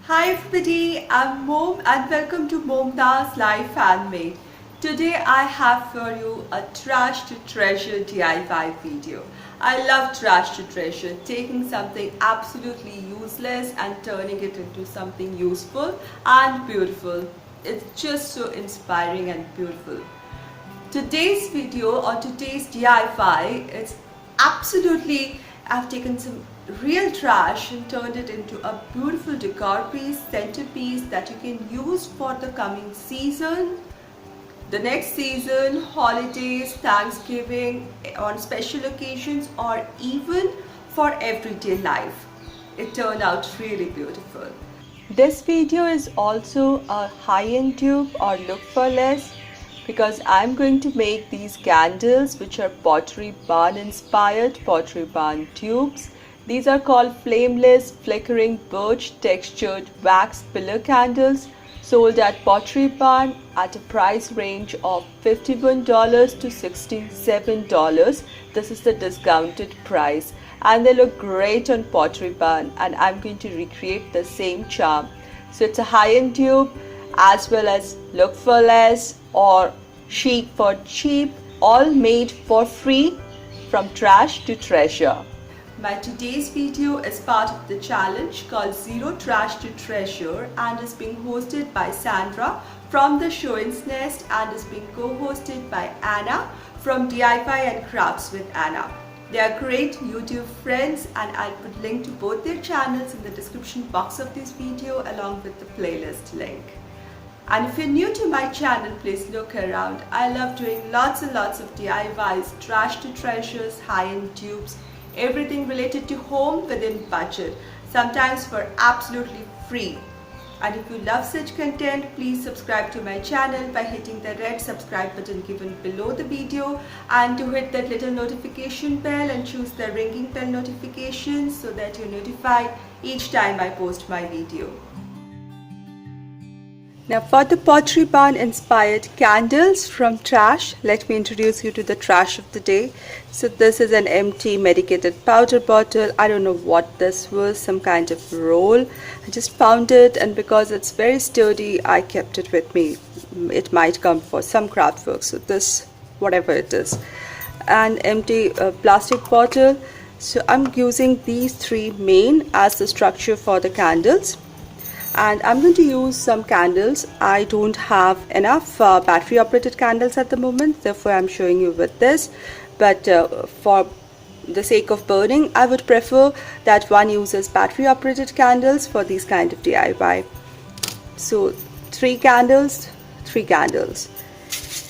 Hi everybody, I'm Mom and welcome to Momda's Life Handmade. Today I have for you a trash to treasure DIY video. I love trash to treasure, taking something absolutely useless and turning it into something useful and beautiful. It's just so inspiring and beautiful. Today's video or today's DIY is absolutely, I've taken some real trash and turned it into a beautiful decor piece, centerpiece that you can use for the coming season, the next season, holidays, Thanksgiving, on special occasions, or even for everyday life. It turned out really beautiful. This video is also a high-end dupe or look for less because I'm going to make these candles which are Pottery Barn inspired Pottery Barn tubes. These are called flameless flickering birch textured wax pillar candles sold at Pottery Barn at a price range of $51 to $67. This is the discounted price and they look great on Pottery Barn and I'm going to recreate the same charm. So it's a high-end dupe as well as look for less or chic for cheap, all made for free from trash to treasure. My today's video is part of the challenge called Zero Trash to Treasure and is being hosted by Sandra from the Showen's Nest and is being co-hosted by Anna from DIY and Crafts with Anna. They are great YouTube friends and I'll put link to both their channels in the description box of this video along with the playlist link. And if you're new to my channel, please look around. I love doing lots and lots of DIYs, trash to treasures, high-end tubes, everything related to home within budget, sometimes for absolutely free. And if you love such content, please subscribe to my channel by hitting the red subscribe button given below the video and to hit that little notification bell and choose the ringing bell notifications so that you're notified each time I post my video. Now for the Pottery Barn inspired candles from trash, let me introduce you to the trash of the day. So this is an empty medicated powder bottle. I don't know what this was, some kind of roll. I just found it and because it's very sturdy, I kept it with me. It might come for some craft work. So this, whatever it is. An empty plastic bottle. So I'm using these three main as the structure for the candles. And I'm going to use some candles. I don't have enough battery operated candles at the moment, therefore I'm showing you with this, but for the sake of burning I would prefer that one uses battery operated candles for these kind of DIY. So three candles.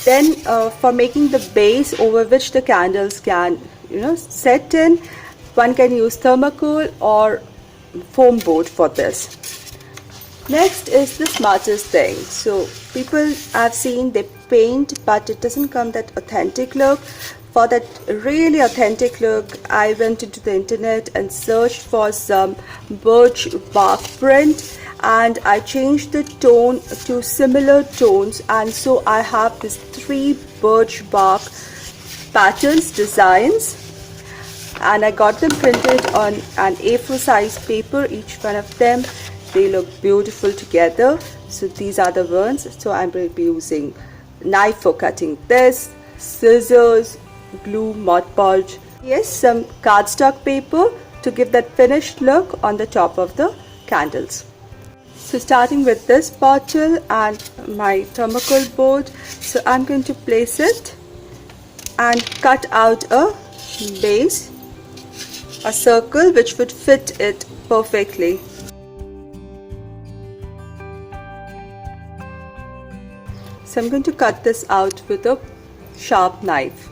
Then for making the base over which the candles can set in, one can use thermocol or foam board for this. Next is the smartest thing. So people I've seen they paint but it doesn't come that authentic look. For that really authentic look I went into the internet and searched for some birch bark print and I changed the tone to similar tones and so I have these three birch bark patterns, designs, and I got them printed on an A4 size paper, each one of them. They look beautiful together. So these are the ones. So I will be using knife for cutting this, scissors, glue, Mod Podge, yes, some cardstock paper to give that finished look on the top of the candles. So starting with this bottle and my thermocol board, so I'm going to place it and cut out a base, a circle which would fit it perfectly. So I'm going to cut this out with a sharp knife.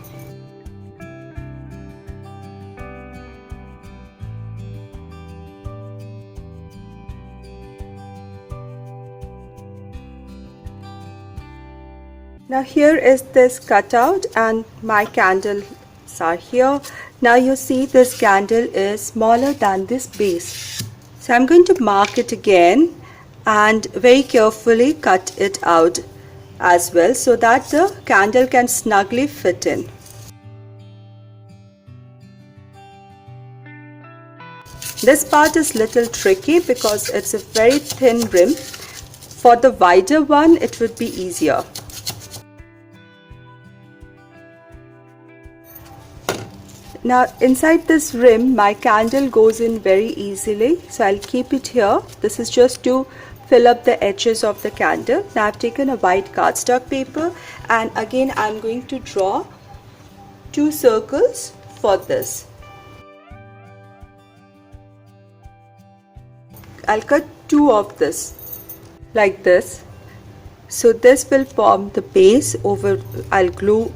Now here is this cutout and my candles are here. Now you see this candle is smaller than this base. So I'm going to mark it again and very carefully cut it out as well so that the candle can snugly fit in. This part is little tricky because it's a very thin rim. For the wider one, it would be easier. Now inside this rim, my candle goes in very easily, so I'll keep it here. This is just to fill up the edges of the candle. Now I've taken a white cardstock paper, and again I'm going to draw 2 circles for this. I'll cut 2 of this like this. So this will form the base over. I'll glue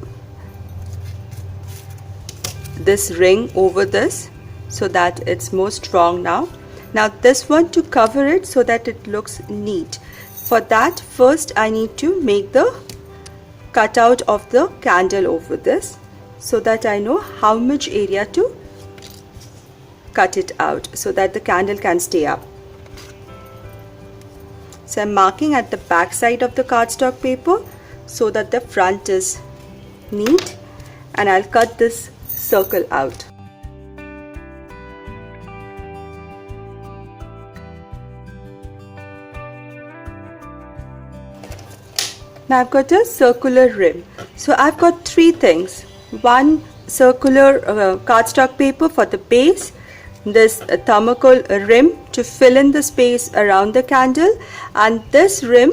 this ring over this so that it's more strong now. Now this one to cover it so that it looks neat. For that, first I need to make the cutout of the candle over this so that I know how much area to cut it out so that the candle can stay up. So I'm marking at the back side of the cardstock paper so that the front is neat, and I'll cut this circle out. Now I've got a circular rim. So I've got 3 things. One circular cardstock paper for the base, this thermocol rim to fill in the space around the candle, and this rim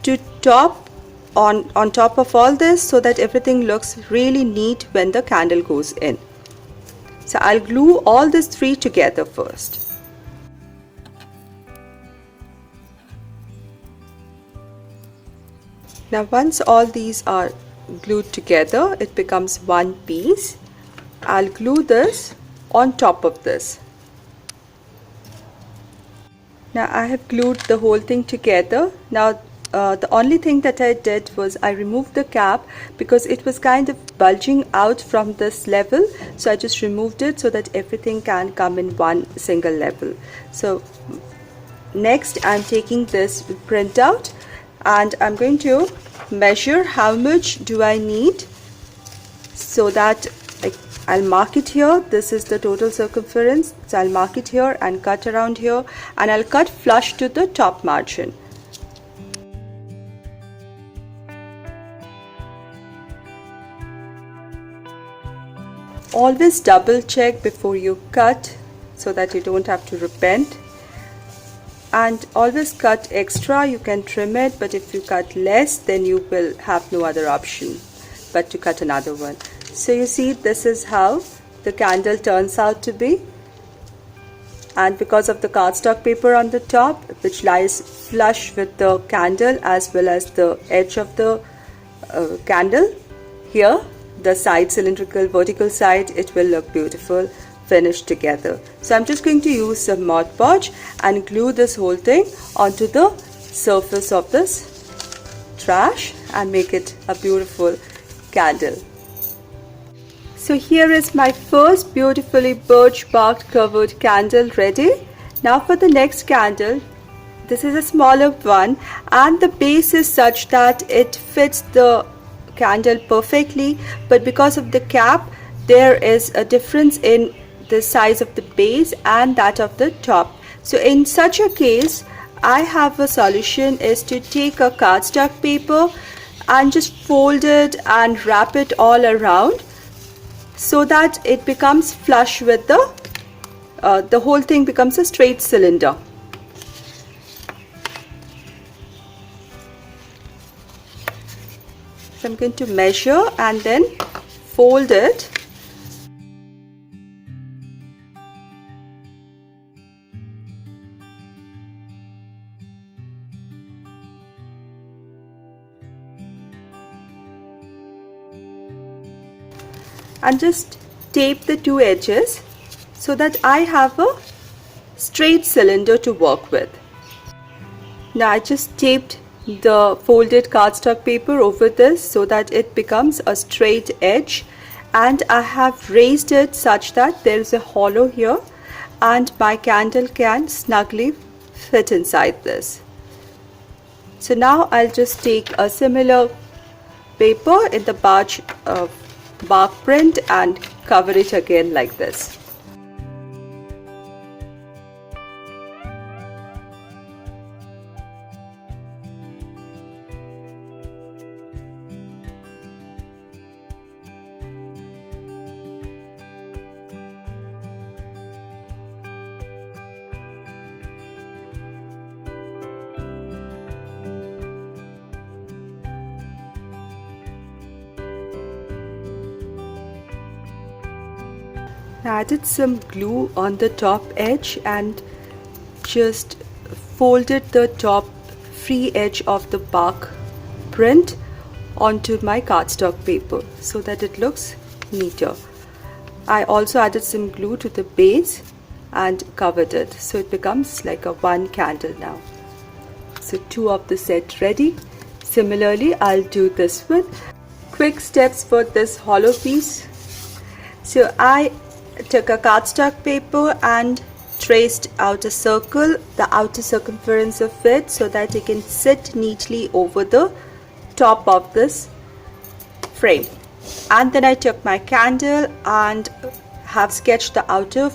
to top on top of all this so that everything looks really neat when the candle goes in. So I'll glue all these 3 together first. Now once all these are glued together, it becomes one piece. I'll glue this on top of this. Now I have glued the whole thing together. Now the only thing that I did was I removed the cap because it was kind of bulging out from this level, so I just removed it so that everything can come in one single level. So next I'm taking this printout and I'm going to measure how much do I need, so that I'll mark it here. This is the total circumference, so I'll mark it here and cut around here, and I'll cut flush to the top margin. Always double check before you cut so that you don't have to repent, and always cut extra. You can trim it, but if you cut less, then you will have no other option but to cut another one. So you see, this is how the candle turns out to be, and because of the cardstock paper on the top, which lies flush with the candle as well as the edge of the candle here, the side cylindrical vertical side, it will look beautiful finished together. So I'm just going to use some Mod Podge and glue this whole thing onto the surface of this trash and make it a beautiful candle. So here is my first beautifully birch bark covered candle ready. Now for the next candle, this is a smaller one and the base is such that it fits the candle perfectly, but because of the cap there is a difference in the size of the base and that of the top. So in such a case, I have a solution is to take a cardstock paper and just fold it and wrap it all around so that it becomes flush with the whole thing becomes a straight cylinder. So I'm going to measure and then fold it. And just tape the 2 edges so that I have a straight cylinder to work with. Now I just taped the folded cardstock paper over this so that it becomes a straight edge, and I have raised it such that there is a hollow here and my candle can snugly fit inside this. So now I'll just take a similar paper in the bark print and cover it again like this. I added some glue on the top edge and just folded the top free edge of the bark print onto my cardstock paper so that it looks neater. I also added some glue to the base and covered it so it becomes like a one candle now. So 2 of the set ready. Similarly, I'll do this one. Quick steps for this hollow piece. So I took a cardstock paper and traced out a circle, the outer circumference of it, so that it can sit neatly over the top of this frame. And then I took my candle and have sketched the outer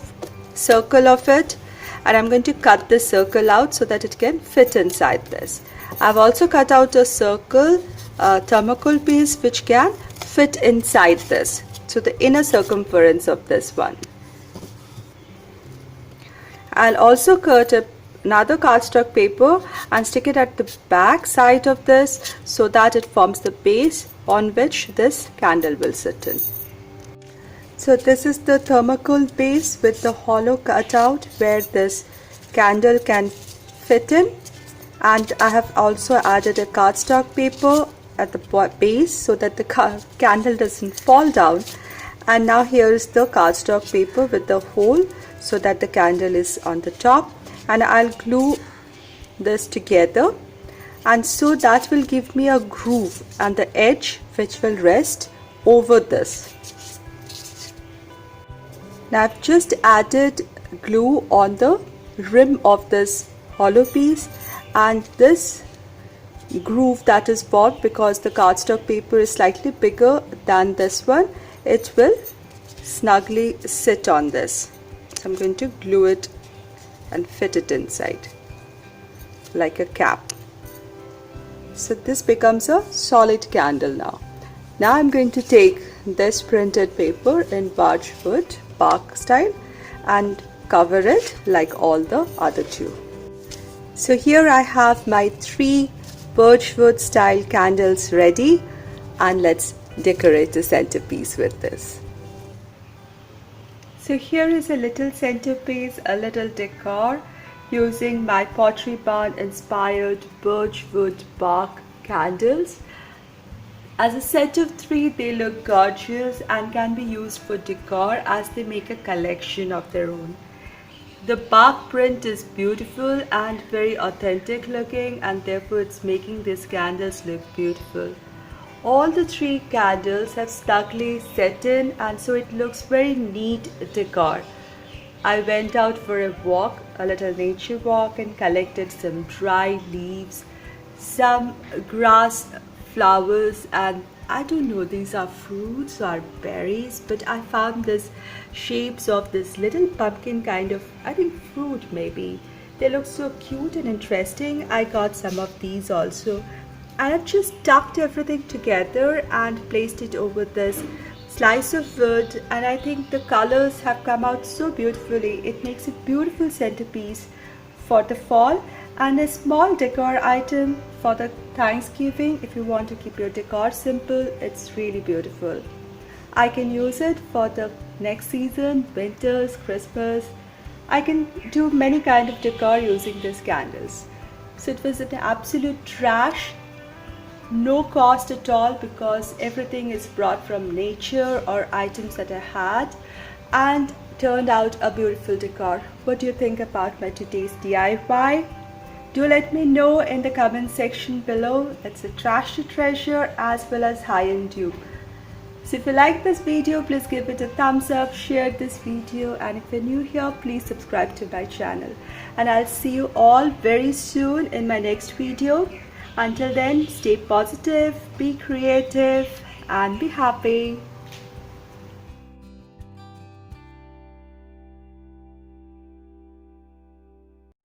circle of it, and I'm going to cut this circle out so that it can fit inside this. I've also cut out a circle thermocol piece which can fit inside this, so the inner circumference of this one. I'll also cut another cardstock paper and stick it at the back side of this so that it forms the base on which this candle will sit in. So this is the thermocol base with the hollow cutout where this candle can fit in, and I have also added a cardstock paper at the base so that the candle doesn't fall down. And now here is the cardstock paper with the hole so that the candle is on the top, and I'll glue this together, and so that will give me a groove and the edge which will rest over this. Now I've just added glue on the rim of this hollow piece, and this groove that is formed because the cardstock paper is slightly bigger than this one, it will snugly sit on this. So I'm going to glue it and fit it inside like a cap. So this becomes a solid candle now. Now I'm going to take this printed paper in birchwood bark style and cover it like all the other 2. So here I have my 3 birchwood style candles ready, and let's decorate the centerpiece with this. So here is a little centerpiece, a little decor using my Pottery Barn inspired birchwood bark candles. As a set of 3, they look gorgeous and can be used for decor as they make a collection of their own. The bark print is beautiful and very authentic looking, and therefore it's making these candles look beautiful. All the 3 candles have snugly set in, and so it looks very neat decor. I went out for a walk, a little nature walk, and collected some dry leaves, some grass, flowers, and I don't know, these are fruits or berries, but I found this shapes of this little pumpkin kind of, I think, fruit maybe. They look so cute and interesting. I got some of these also. I have just tucked everything together and placed it over this slice of wood, and I think the colors have come out so beautifully. It makes a beautiful centerpiece for the fall and a small decor item for the Thanksgiving. If you want to keep your decor simple, it's really beautiful. I can use it for the next season, winters, Christmas. I can do many kind of decor using these candles. So it was an absolute trash. No cost at all because everything is brought from nature or items that I had, and turned out a beautiful decor. What do you think about my today's DIY? Do let me know in the comment section below. It's a trash to treasure as well as high-end dupe. So if you like this video, please give it a thumbs up, share this video, and if you're new here, please subscribe to my channel. And I'll see you all very soon in my next video. Until then, stay positive, be creative, and be happy.